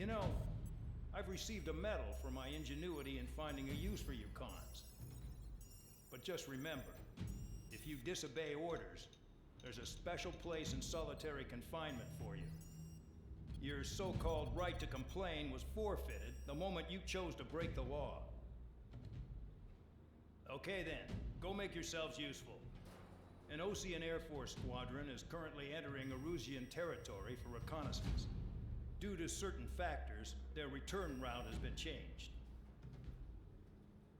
You know, I've received a medal for my ingenuity in finding a use for you cons. But just remember, if you disobey orders, there's a special place in solitary confinement for you. Your so-called right to complain was forfeited the moment you chose to break the law. Okay then, go make yourselves useful. An Osean Air Force Squadron is currently entering Erusian territory for reconnaissance. Due to certain factors, their return route has been changed.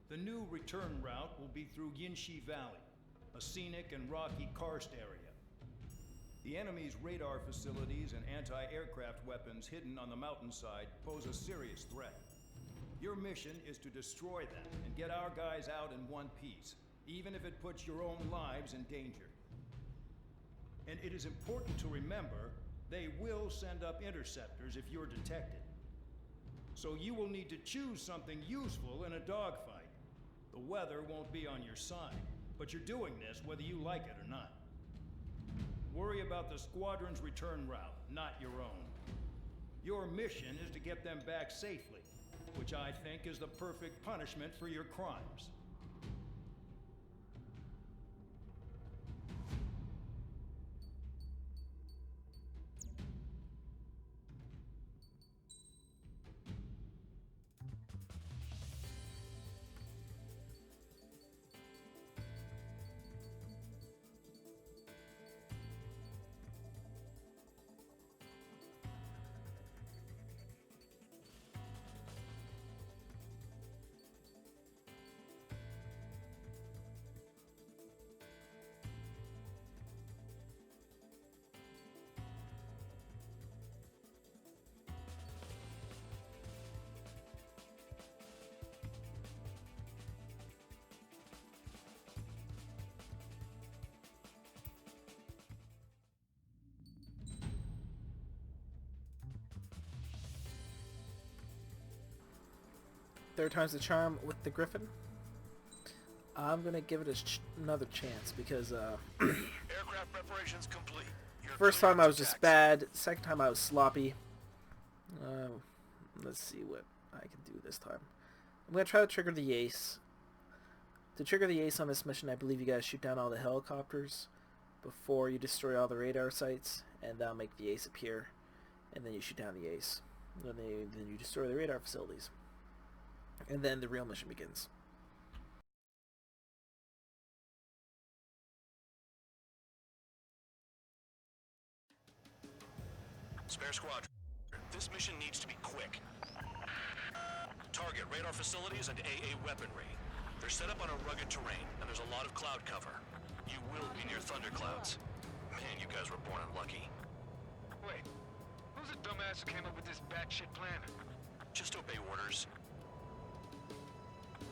The new return route will be through Yinshi Valley, a scenic and rocky karst area. The enemy's radar facilities and anti-aircraft weapons hidden on the mountainside pose a serious threat. Your mission is to destroy them and get our guys out in one piece, even if it puts your own lives in danger. And it is important to remember, they will send up interceptors if you're detected. So you will need to choose something useful in a dogfight. The weather won't be on your side, but you're doing this whether you like it or not. Worry about the squadron's return route, not your own. Your mission is to get them back safely, which I think is the perfect punishment for your crimes. Third time's the charm with the Griffin. I'm gonna give it another chance because aircraft preparations complete. First time I was just bad. Second time I was sloppy. Let's see what I can do this time. I'm gonna try to trigger the ace. To trigger the ace on this mission, I believe you guys shoot down all the helicopters before you destroy all the radar sites, and that'll make the ace appear. And then you shoot down the ace. Then you destroy the radar facilities. And then the real mission begins. Spare squadron. This mission needs to be quick. Target radar facilities and AA weaponry. They're set up on a rugged terrain, and there's a lot of cloud cover. You will be near thunderclouds. Man, you guys were born unlucky. Wait, who's the dumbass who came up with this batshit plan? Just obey orders.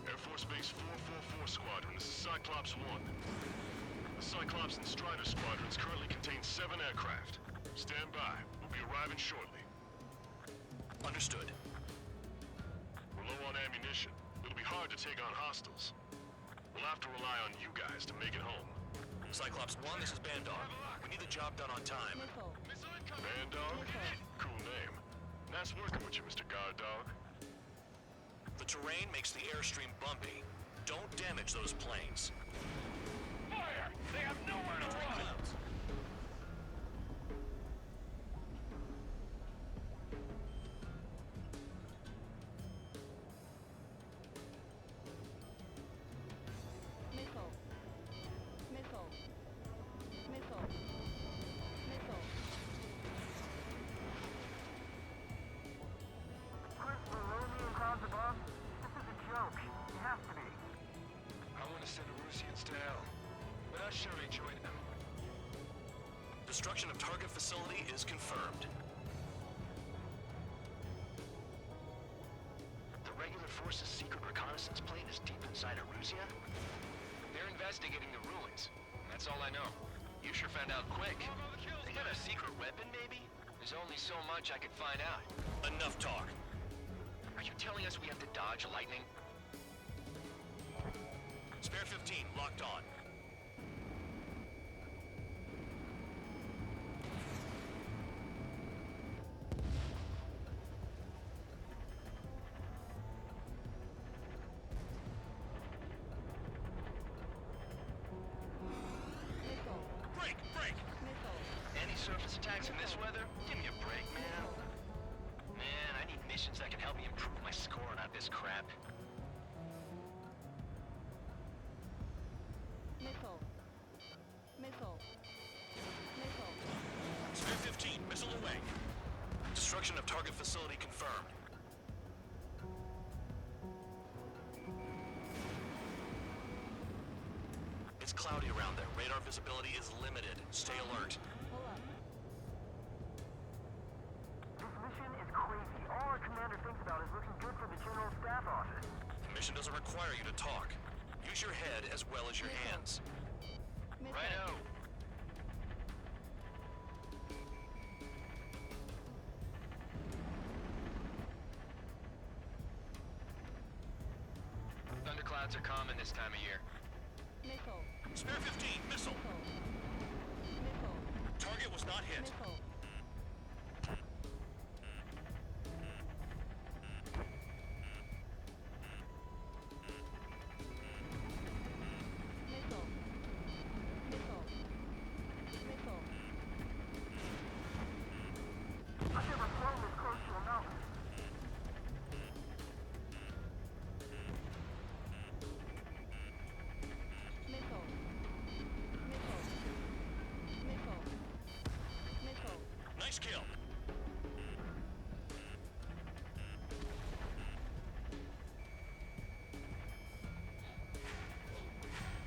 Air Force Base 444 Squadron, this is Cyclops 1. The Cyclops and Strider squadrons currently contain 7 aircraft. Stand by. We'll be arriving shortly. Understood. We're low on ammunition. It'll be hard to take on hostiles. We'll have to rely on you guys to make it home. Cyclops 1, this is Bandai. We need the job done on time. Bandog? Cool name. Nice working with you, Mr. Guard Dog. The terrain makes the airstream bumpy. Don't damage those planes. Fire! They have nowhere to run! Clouds. Missile. Missile. Missile. Missile. Crystal, Romeo clouds above? This is a joke. It has to be. I want to send Erusians to hell, but I sure enjoyed them. Destruction of target facility is confirmed. The regular force's secret reconnaissance plane is deep inside Erusia? They're investigating the ruins. That's all I know. You sure found out quick. They got a secret weapon, maybe? There's only so much I could find out. Enough talk. Are you telling us we have to dodge lightning? Spare 15, locked on. Destruction of target facility confirmed. It's cloudy around there. Radar visibility is limited. Stay alert. Pull up. This mission is crazy. All our commander thinks about is looking good for the General Staff Office. The mission doesn't require you to talk. Use your head as well as your hands. Missile. Righto. Thunderclouds are common this time of year. Missile. Spare 15, missile. Missile. Target was not hit. Missile. Missile. Missile. Missile. I've never flown this close to a mountain. Missile. Missile. Missile. Missile. Nice kill.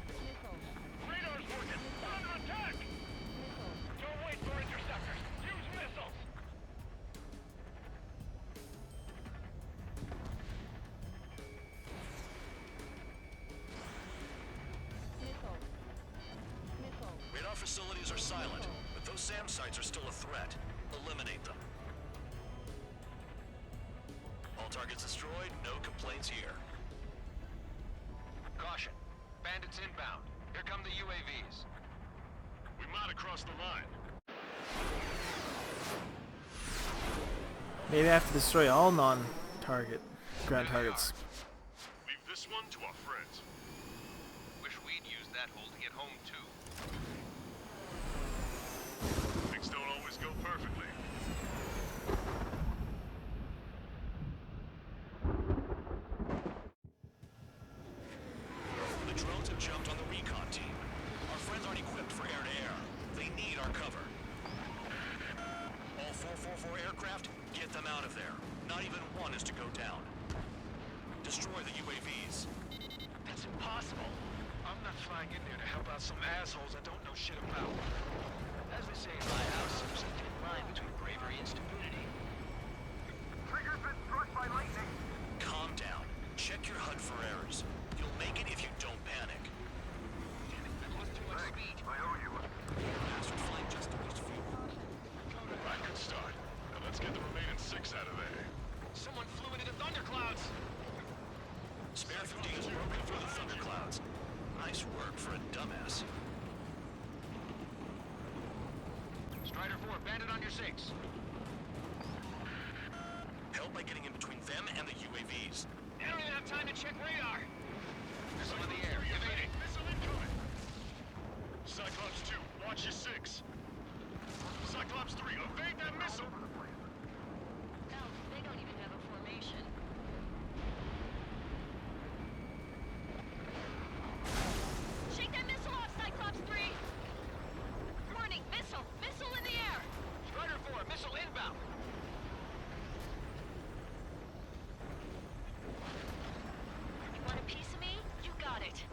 Missile. Radar's working. We're under attack. Missile. Don't wait for interceptors. Use missiles. Missile. Missile. Radar facilities are silent, but those SAM sites are still a threat. Eliminate them. All targets destroyed, no complaints here. Caution. Bandits inbound. Here come the UAVs. We might have crossed the line. Maybe I have to destroy all non-target ground targets. Leave this one to our friends. Wish we'd used that hole to get home too. Things don't always go perfectly. The drones have jumped on the recon team. Our friends aren't equipped for air-to-air. They need our cover. All 444 aircraft, get them out of there. Not even one is to go down. Destroy the UAVs. That's impossible. I'm not flying in there to help out some assholes I don't know shit about. As they say in my house, there's a thin line between bravery and stupidity. Trigger's been struck by lightning. Calm down. Check your HUD for errors. You'll make it if you don't panic. Damn it, that was too much speed. I owe you one. Bastard flying just to waste fuel. Right, good start. Now let's get the remaining 6 out of there. Someone flew into the thunderclouds. Spare 15 is broken through the thunderclouds. Nice work for a dumbass. Strider 4, bandit on your 6. Help by getting in between them and the UAVs. I don't even have time to check radar. Missile in the air, evading. Missile incoming. Cyclops 2, watch your 6. Cyclops 3, evade that missile. Hell, they don't even have a formation. Shake that missile off, Cyclops 3! Warning, missile! Missile in the air! Strider 4, missile inbound. You want a piece of me? You got it.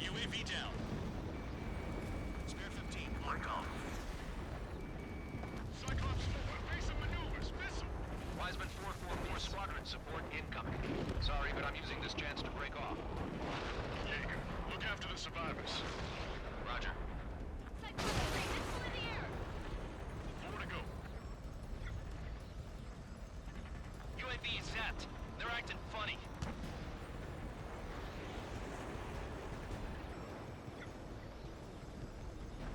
UAV down. Spare 15, locked on. Cyclops 4, evasive maneuvers, missile. Wiseman 444 squadron support incoming. Sorry, but I'm using this chance to break off. Jaeger, look after the survivors. Roger. Cyclops 3, missile in the air! 4 to go. UAV zapped. They're acting funny.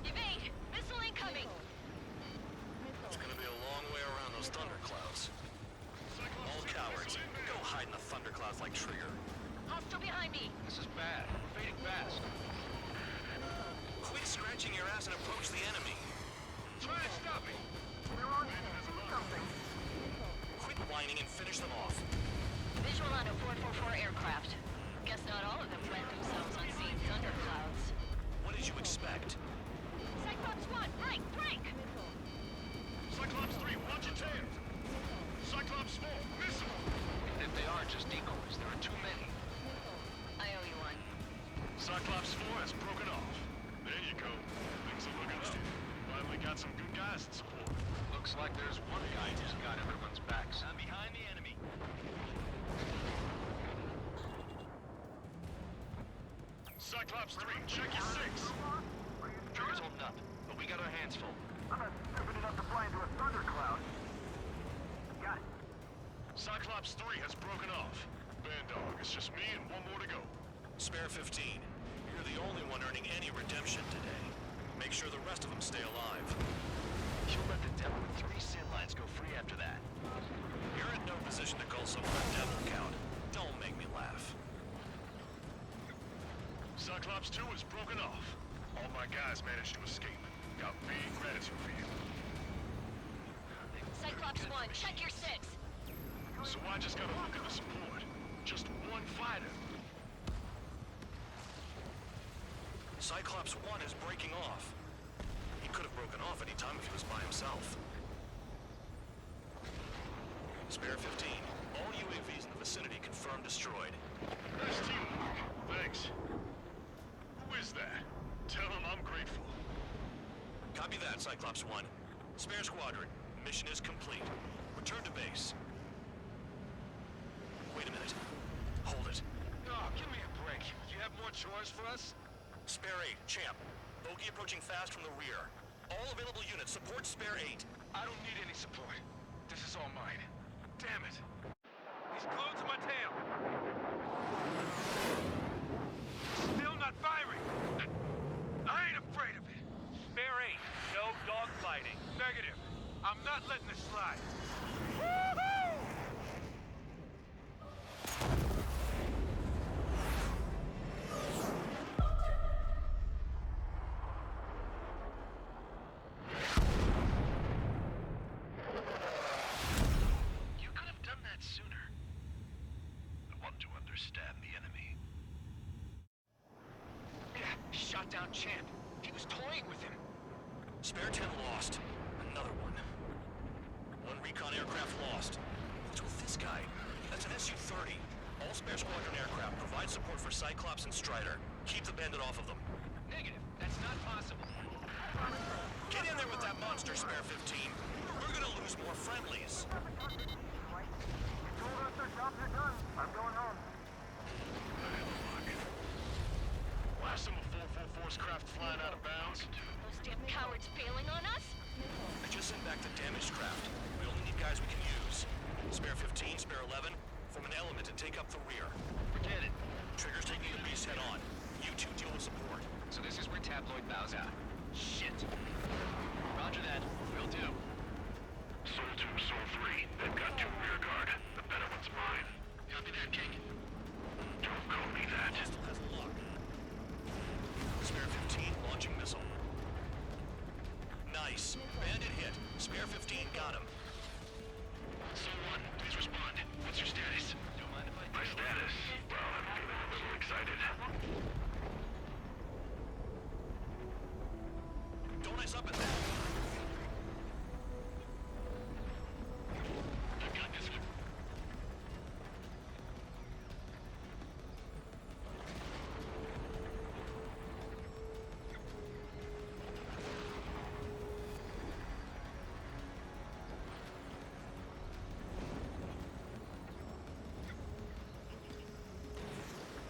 Evade! Missile incoming! It's gonna be a long way around those thunderclouds. All cowards, go hide in the thunderclouds like Trigger. Hostile behind me! This is bad. We're fading fast. Quit scratching your ass and approach the enemy. Try to stop me. We're on something. Quit whining and finish them off. Visual on a 444 aircraft. Guess not all of them plant themselves on seeing thunderclouds. What did you expect? Cyclops 1, break! Cyclops 3, watch your tail! Cyclops 4, missile! If they are just decoys, there are too many. I owe you one. Cyclops 4 has broken off. There you go. Things are looking up. Finally got some good guys in support. Looks like there's one guy who's got everyone's backs. I'm behind the enemy. Cyclops 3, check your 6! Trigger's holding up, but we got our hands full. I'm not stupid enough to fly into a thundercloud. Got it. Cyclops 3 has broken off. Bandog, it's just me and one more to go. Spare 15. You're the only one earning any redemption today. Make sure the rest of them stay alive. You'll let the devil with 3 sin lines go free after that. You're in no position to call someone a devil, Count. Don't make me laugh. Cyclops 2 is broken off. All my guys managed to escape. Got big gratitude for you. Cyclops 1, check your 6. So I just gotta look at the support. Just one fighter. Cyclops 1 is breaking off. He could have broken off any time if he was by himself. Spare 15. All UAVs in the vicinity confirmed destroyed. Nice teamwork. Thanks. Who is that? Tell him I'm grateful. Copy that, Cyclops 1. Spare squadron. Mission is complete. Return to base. Wait a minute. Hold it. Oh, give me a break. You have more chores for us? Spare 8, Champ. Bogey approaching fast from the rear. All available units support Spare 8. I don't need any support. This is all mine. Damn it. He's glued to my tail. Still not firing. I ain't afraid of it. Spare 8. No dogfighting. Negative. I'm not letting this slide. Woohoo! You could have done that sooner. I want to understand the enemy. Yeah, shot down Champ. He was toying with him. Spare 10 lost. Another one. One recon aircraft lost. What's with this guy? That's an Su-30. All Spare Squadron aircraft provide support for Cyclops and Strider. Keep the bandit off of them. Negative. That's not possible. Get in there with that monster, Spare 15. We're gonna lose more friendlies. You told us their jobs are done. I'm going home. Last time a 444's craft flying out of bounds. Those damn cowards bailing on us? I just sent back the damaged craft. We only need guys we can use. Spare 15, Spare 11, form an element and take up the rear. Forget it. Trigger's taking the beast head on. You two deal with support. So this is where Tabloid bows out. Shit. Roger that. Will do. Soul 2, Soul 3. They've got 2 rear guard. The better one's mine. Copy that, King. Don't call me that. Still has luck. Spare 15, launching missile. Nice. Bandit hit. Spare 15, got him. Soul 1, please respond. What's your status? Don't mind if I do. My status? Well, I'm feeling a little excited. Don't ice up at that. I've got this.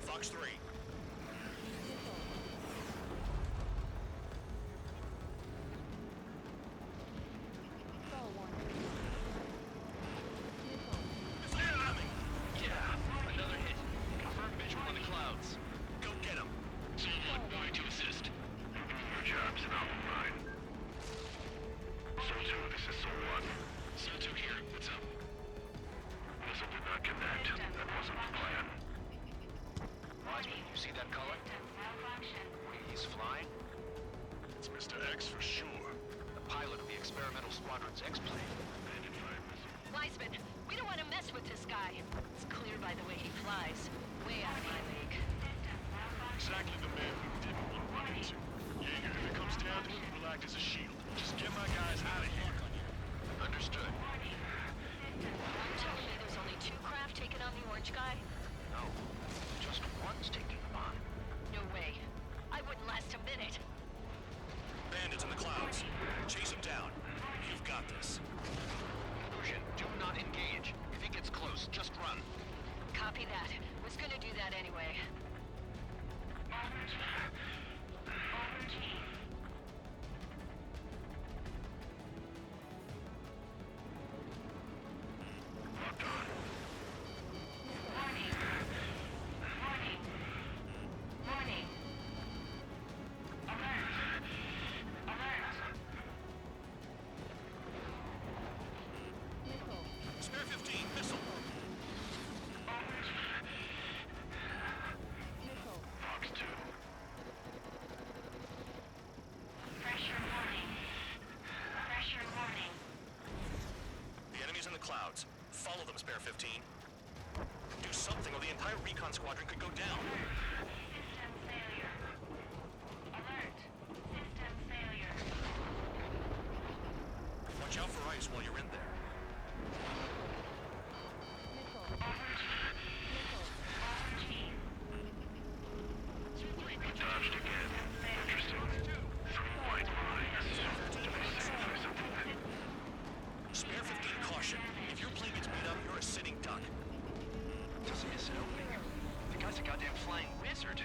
Fox 3. Yeah, another hit. Confirm visual in the clouds. Go get him. Soul 1, going to assist. Your job's not mine. Soul 2, this is Soul 1. Soul 2 here. What's up? Missile did not connect. That wasn't the plan. Wiseman, you see that color? He's flying? It's Mr. X for sure. The pilot of the experimental squadron's X-plane. Bandit fire missile. tribesman. We don't want to mess with this guy. It's clear by the way he flies. Way out of my league. Exactly the man we didn't want to run into. Jaeger, if it comes down to it, we'll act as a shield. Just get my guys out of here. Understood. You're telling me there's only 2 craft taking on the orange guy? No, just one's taking them on. No way. I wouldn't last a minute. Bandits in the clouds. Chase him down. You've got this. Ocean, do not engage. If he gets close, just run. Copy that. Was gonna do that anyway. Locked on. Warning. Spare 15, missile. Fox 2. The enemy's in the clouds. Follow them, Spare 15. Do something or the entire recon squadron could go down. Watch out for ice while you're in there. Dodged again. Interesting. 3 white lines. Do they signify something? Spare 15, caution. If your plane gets beat up, you're a sitting duck. Doesn't miss an opening. The guy's a goddamn flying wizard.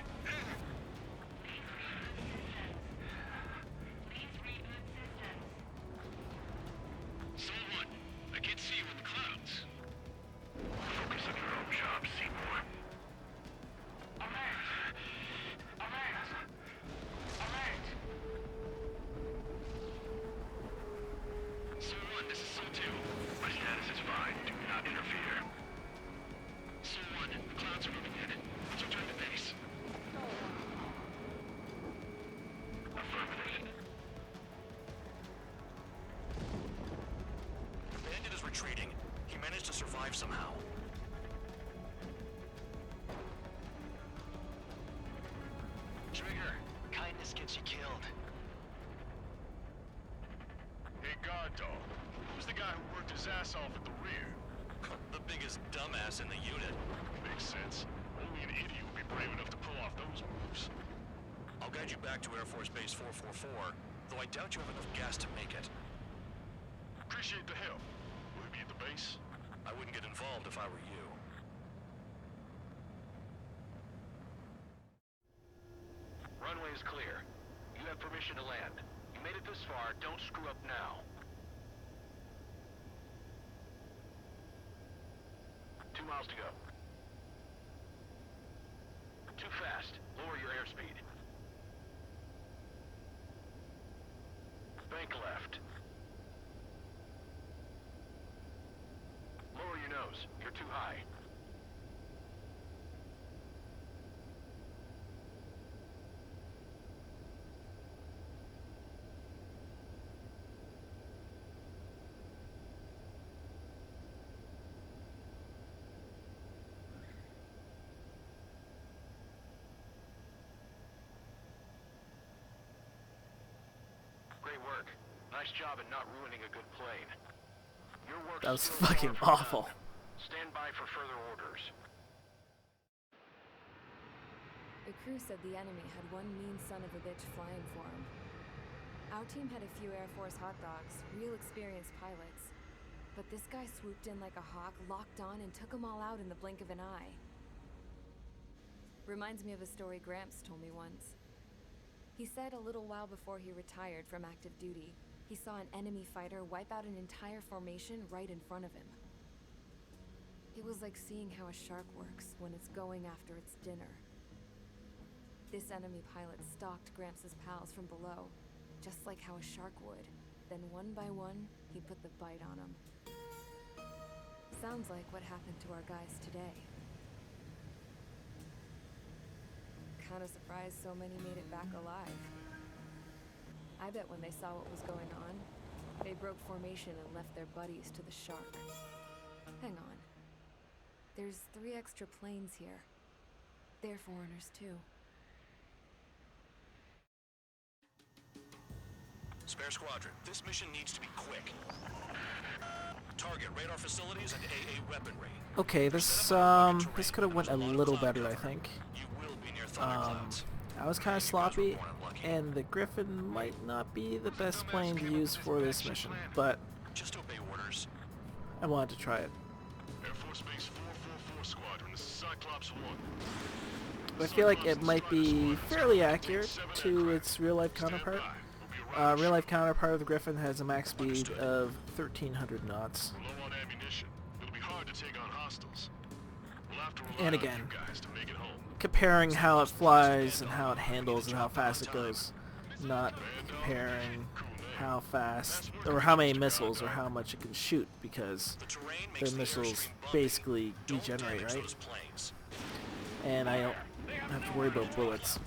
Soul 1, I can't see you in the clouds. Focus on your own job, Seymour. Soul 1, this is Soul 2. My status is fine. Do not interfere. Soul 1, the clouds are moving in. Let's return to base. Affirmative. The bandit is retreating. He managed to survive somehow. Trigger, kindness gets you killed. Hey, guard dog. Who's the guy who worked his ass off at the rear? The biggest dumbass in the unit. Makes sense. Only an idiot would be brave enough to pull off those moves. I'll guide you back to Air Force Base 444, though I doubt you have enough gas to make it. Appreciate the help. Will he be at the base? I wouldn't get involved if I were you. Runway is clear. You have permission to land. You made it this far, don't screw up now. 2 miles to go. Too fast. Lower your airspeed. Bank left. Lower your nose. You're too high. Great work. Nice job in not ruining a good plane. Your work That was still fucking far from awful. done. Stand by for further orders. The crew said the enemy had one mean son of a bitch flying for him. Our team had a few Air Force hot dogs, real experienced pilots. But this guy swooped in like a hawk, locked on, and took them all out in the blink of an eye. Reminds me of a story Gramps told me once. He said a little while before he retired from active duty, he saw an enemy fighter wipe out an entire formation right in front of him. It was like seeing how a shark works when it's going after its dinner. This enemy pilot stalked Gramps' pals from below, just like how a shark would. Then one by one, he put the bite on them. Sounds like what happened to our guys today. Kinda surprised so many made it back alive. I bet when they saw what was going on, they broke formation and left their buddies to the shark. Hang on. There's 3 extra planes here. They're foreigners too. Spare Squadron, this mission needs to be quick. Target radar facilities and AA weaponry. Okay, this could have went a little better, I think. You will be near thunderclouds. I was kind of sloppy, and the Griffin might not be the best plane to use for this mission, but Just obey orders. I wanted to try it. Air Force Base 444 Squadron, this is Cyclops 1. I feel like it might be fairly accurate to its real-life counterpart. Real-life counterpart of the Griffin has a max speed of 1,300 knots. We're low on ammunition. It'll be hard to take on hostiles. We'll have to rely And on again, you guys to make it home. comparing how it flies and how it handles and how fast it goes, not comparing how fast or how many missiles or how much it can shoot, because the missiles basically degenerate, right? And I don't have to worry about bullets.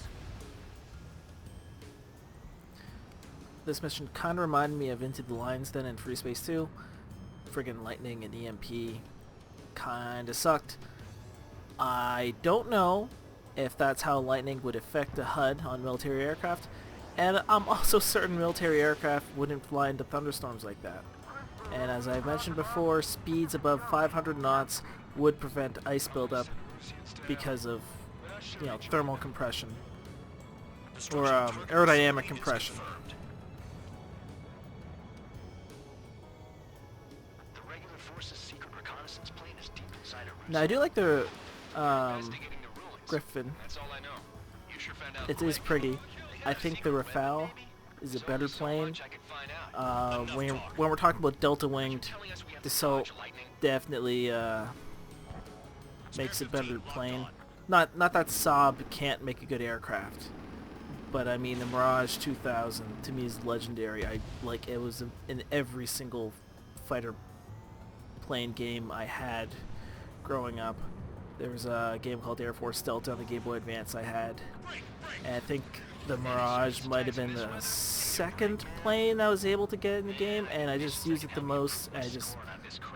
This mission kind of reminded me of Into the Lines then in Free Space 2. Friggin' lightning and EMP kind of sucked. I don't know if that's how lightning would affect a HUD on military aircraft, and I'm also certain military aircraft wouldn't fly into thunderstorms like that. And as I've mentioned before, speeds above 500 knots would prevent ice buildup because of, you know, thermal compression or aerodynamic compression. The regular force's secret reconnaissance plane is deep inside a Now I do like the investigating the ruins. Griffin. That's all I know. You sure found out It is pretty. I think the Rafale is a better plane. When we're talking about delta winged, Dassault definitely makes a better plane. Not that Saab can't make a good aircraft, but I mean the Mirage 2000 to me is legendary. I like it was in every single fighter plane game I had growing up. There was a game called Air Force Delta on the Game Boy Advance I had, and I think the Mirage might have been the second plane I was able to get in the game, and I just used it the most.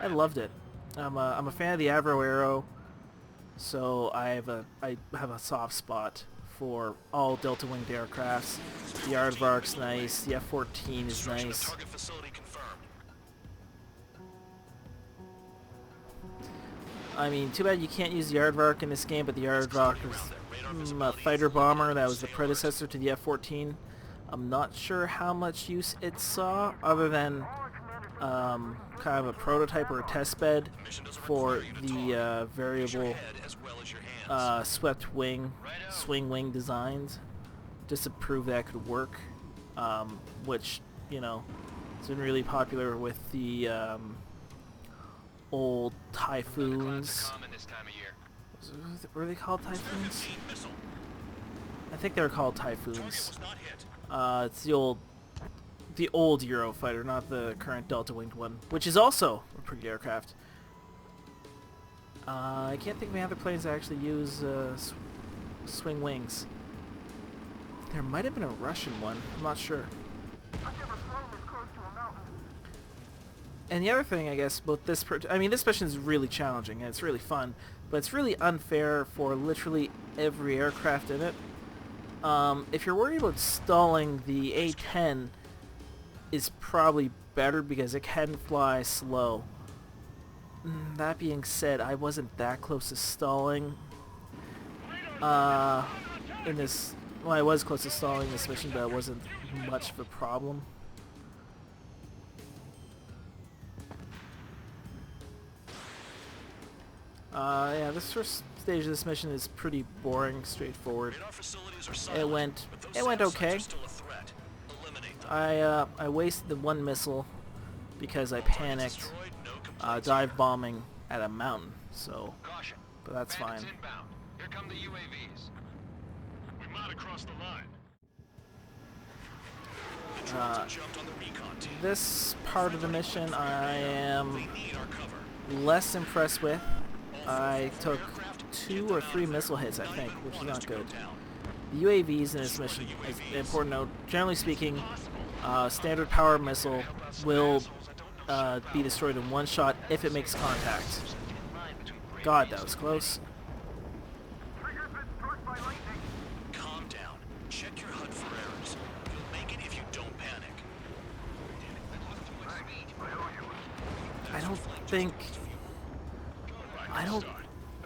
I loved it. I'm a fan of the Avro Aero, so I have a soft spot for all delta winged aircrafts. The Aardvark's nice. The F-14 is nice. I mean, too bad you can't use the Aardvark in this game, but the Aardvark is a fighter bomber that was the predecessor to the F-14. I'm not sure how much use it saw, other than kind of a prototype or a test bed for the variable swept wing, swing wing designs, just to prove that could work, which, you know, has been really popular with the old Typhoons. Were they called Typhoons? I think they were called Typhoons. It's the old Eurofighter, not the current Delta Winged one, which is also a pretty aircraft. I can't think of any other planes that actually use swing wings. There might have been a Russian one. I'm not sure. And the other thing, I guess, about this... I mean, this mission is really challenging, and it's really fun, but it's really unfair for literally every aircraft in it. If you're worried about stalling, the A-10 is probably better because it can fly slow. That being said, I wasn't that close to stalling in this... Well, I was close to stalling this mission, but it wasn't much of a problem. Yeah, this first stage of this mission is pretty boring, straightforward. It went okay. I wasted the one missile because I panicked dive bombing at a mountain, so, but that's fine. Here come the UAVs. We might have crossed the line. This part of the mission I am less impressed with. I took 2 or 3 missile hits, I think, which is not good. The UAVs in this mission is an important note. Generally speaking, standard power missile will be destroyed in one shot if it makes contact. God, that was close. Calm down. Check your HUD for errors. You'll make it if you don't panic. I don't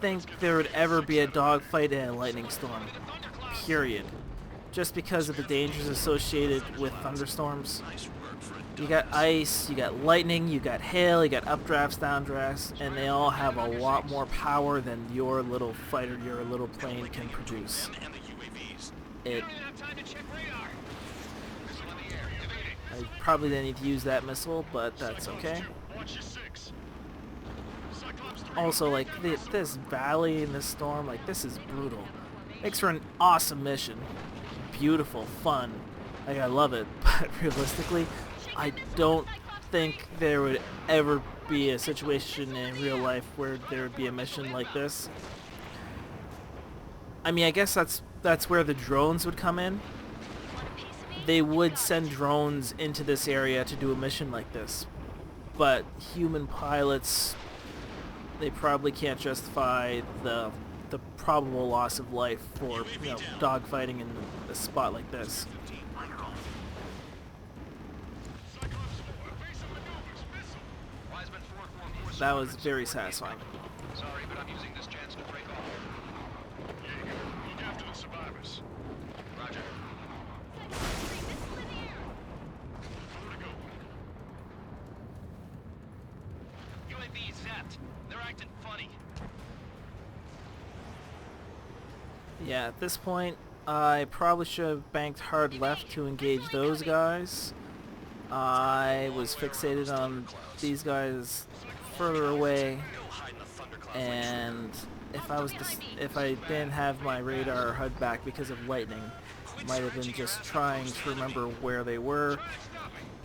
think there would ever be a dogfight in a lightning storm. Period. Just because of the dangers associated with thunderstorms. You got ice, you got lightning, you got hail, you got updrafts, downdrafts, and they all have a lot more power than your little fighter, your little plane can produce. I probably didn't need to use that missile, but that's okay. Also, like, this valley in this storm, like, this is brutal. Makes for an awesome mission. Beautiful, fun. Like, I love it, but realistically, I don't think there would ever be a situation in real life where there would be a mission like this. I mean, I guess that's where the drones would come in. They would send drones into this area to do a mission like this. But human pilots, they probably can't justify the probable loss of life for, you know, dogfighting in a spot like this. That was very satisfying. Sorry, but I'm using this chance to break off. Look after the survivors. Roger. Where to go? UAV zapped. They're acting funny. Yeah, at this point, I probably should have banked hard left to engage those guys. I was fixated on these guys further away, and if I didn't have my radar or HUD back because of lightning, might have been just trying to remember where they were.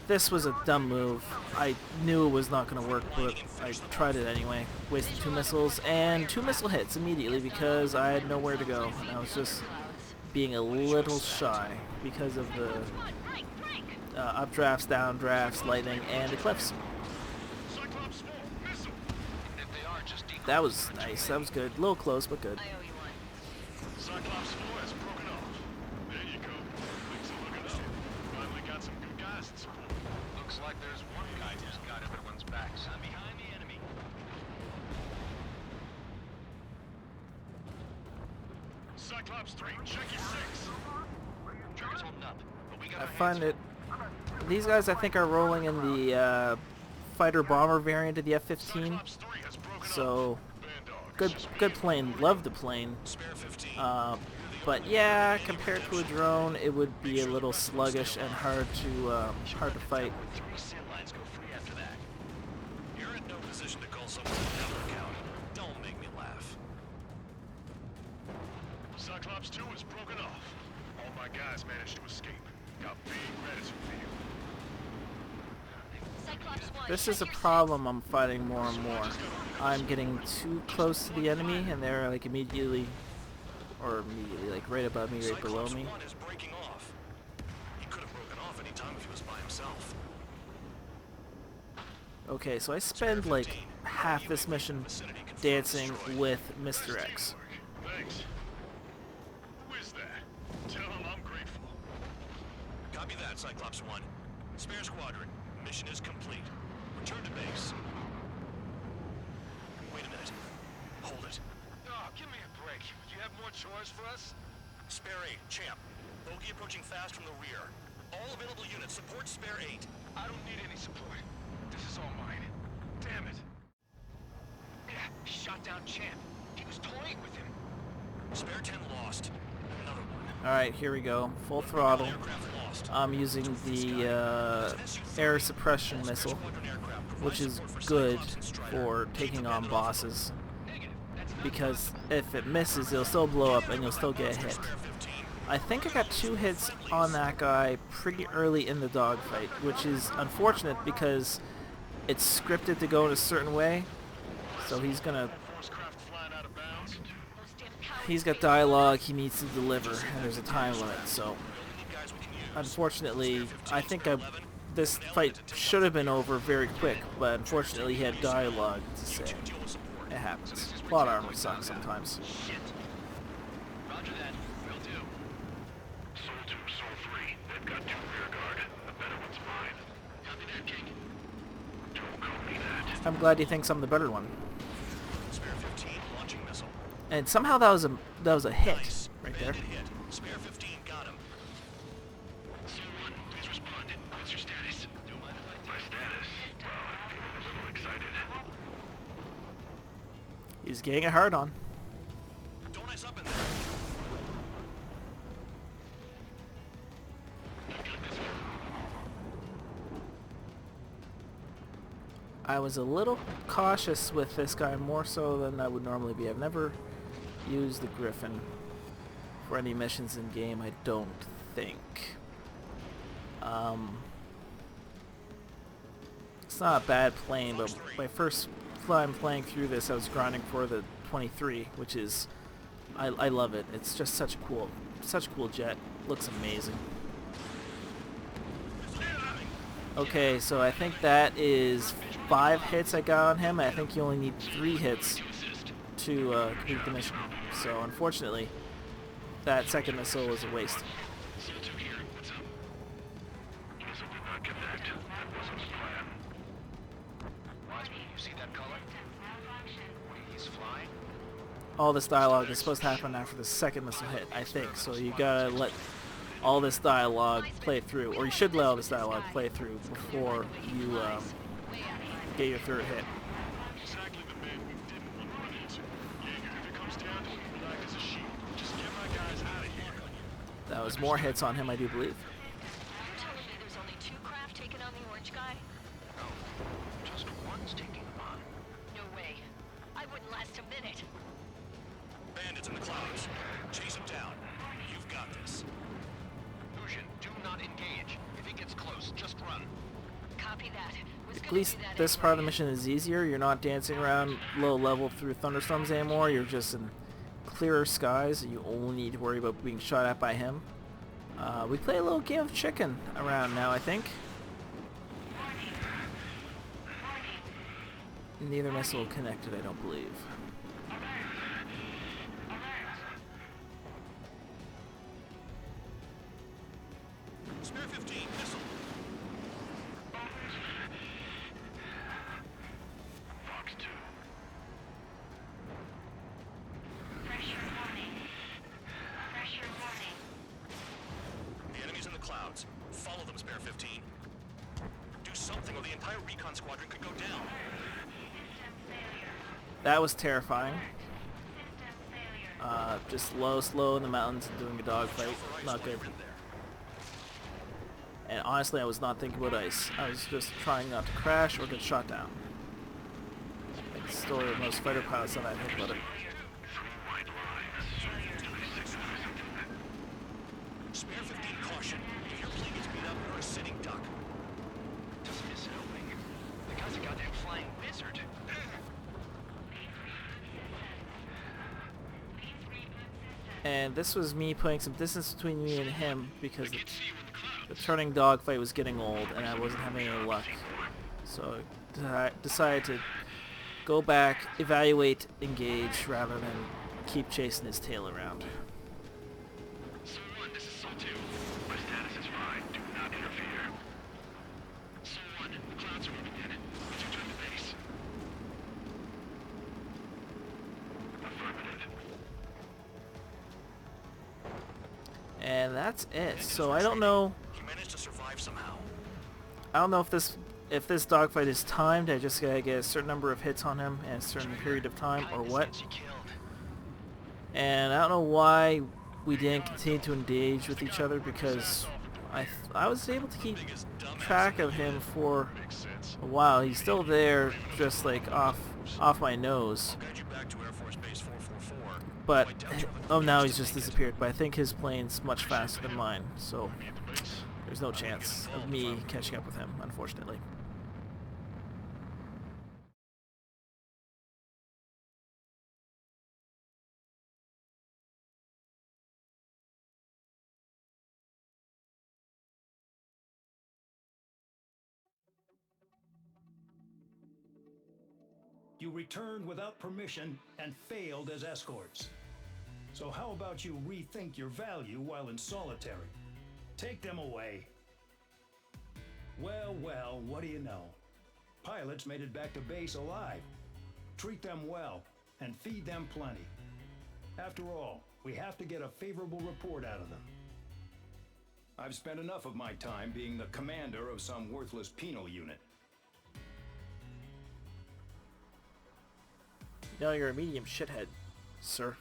This was a dumb move. I knew it was not going to work, but I tried it anyway. Wasted 2 missiles and 2 missile hits immediately because I had nowhere to go. And I was just being a little shy because of the updrafts, downdrafts, lightning, and the cliffs. That was nice. That was good. A little close, but good. Cyclops 4 has broken off. There you go. Things are looking up. Finally got some good guys in support. Looks like there's one guy who's got everyone's backs. I'm behind the enemy. Cyclops 3, check your 6. Trigger's holding up, but we got I find it. These guys, I think, are rolling in the fighter bomber variant of the F-15. Cyclops 3 has broken So, off. good plane. Love the plane. But yeah, compared to a drone, it would be a little sluggish and hard to fight. 3 sin lines go free after that. You're in no position to call someone a devil account. Don't make me laugh. Cyclops 2 is broken off. All my guys managed to escape. Got big gratitude for you. This is a problem I'm fighting more and more. I'm getting too close to the enemy, and they're like immediately, like right above me, right below me. Cyclops 1 is breaking off. He could have broken off any time if he was by himself. Okay, so I spend like half this mission dancing with Mr. X. Thanks. Who is that? Tell him I'm grateful. Copy that, Cyclops 1. Spare squadron. Mission is complete. Return to base. Wait a minute. Hold it. Oh, give me a break. Do you have more chores for us? Spare 8, champ. Bogey approaching fast from the rear. All available units support Spare 8. I don't need any support. This is all mine. Damn it. Yeah, shot down Champ. He was toying with him. Spare 10 lost. Another one. Alright, here we go. Full throttle. Aircraft lost. I'm using the air suppression missile, which is good for taking on bosses. Because if it misses, it'll still blow up and you'll still get a hit. I think I got 2 hits on that guy pretty early in the dogfight, which is unfortunate because it's scripted to go in a certain way. So he's got dialogue he needs to deliver, and there's a time limit. So unfortunately, I think I this fight should have been over very quick, but unfortunately he had dialogue to say. It happens. Plot armor sucks sometimes. Roger that. Will do. Soul 2, Soul 3. They've got 2 rear guard. The better one's mine. Copy that, King. Don't call me that. I'm glad he thinks I'm the better one. Spare 15 launching missile. And somehow that was a hit Nice. right there. Bandit hit. Spare 15 got him. Soul 1, please respond. What's your status? Don't mind if I My status? Well, I'm feeling a little excited. He's getting it hard on. Don't ice up in there. I was a little cautious with this guy, more so than I would normally be. I've never used the Griffin for any missions in game, I don't think. It's not a bad plane, but my first time playing through this, I was grinding for the 23, which is, I love it. It's just such a cool jet. Looks amazing. Okay, so I think that is 5 hits I got on him. I think you only need 3 hits to complete the mission. So unfortunately, that second missile was a waste. Soul 2 here. What's up? Missile did not connect. That wasn't the plan. Watchman, you see that color? He's flying? All this dialogue is supposed to happen after the second missile hit, I think. So you gotta let all this dialogue play through, or you should let all this dialogue play through before you get your third hit. Exactly the man we didn't want to run into. Jaeger, if it comes down to it, we'll act as a shield. Just get my guys out of here. That was more hits on him, I do believe. You're telling me there's only 2 craft taking on the orange guy? No. Just one's taking them on. No way. I wouldn't last a minute. Bandits in the clouds. Chase him down. You've got this. Ocean, do not engage. If he gets close, just run. Copy that. Was At gonna least do that this part of the anyway. mission is easier. You're not dancing around low level through thunderstorms anymore. You're just in clearer skies. You only need to worry about being shot at by him. We play a little game of chicken around now, I think. Neither missile connected, I don't believe. Spare 15 missile. Fox 2. The enemy's in the clouds. Follow them, Spare 15. Do something or the entire recon squadron could go down. That was terrifying. Just slow in the mountains and doing a dogfight. Not good. And honestly, I was not thinking about ice. I was just trying not to crash or get shot down. Like the story of most fighter pilots that I think about it. 3 white lines. Do they signify something? Spare 15 caution. If your plane gets beat up, you're a sitting duck. Doesn't miss helping. The guy's a goddamn flying wizard. And this was me putting some distance between me and him because the turning dogfight was getting old and I wasn't having any luck. So I decided to go back, evaluate, engage, rather than keep chasing his tail around. Soul 1, this is Soul 2. My status is fine. Do not interfere. Soul 1, the clouds are moving in. Would you join the base? Affirmative. And that's it. So I don't know. He managed to survive somehow. I don't know if this dogfight is timed. I just gotta get a certain number of hits on him in a certain period of time, or what. And I don't know why we didn't continue to engage with each other, because I was able to keep track of him for a while. He's still there, just like off my nose. Guide you back to Air Force Base 444. But oh, now he's just disappeared. But I think his plane's much faster than mine, so there's no chance of me catching up with him, unfortunately. You returned without permission and failed as escorts. So how about you rethink your value while in solitary? Take them away. Well, well, what do you know? Pilots made it back to base alive. Treat them well and feed them plenty. After all, we have to get a favorable report out of them. I've spent enough of my time being the commander of some worthless penal unit. No, you're a medium shithead, sir.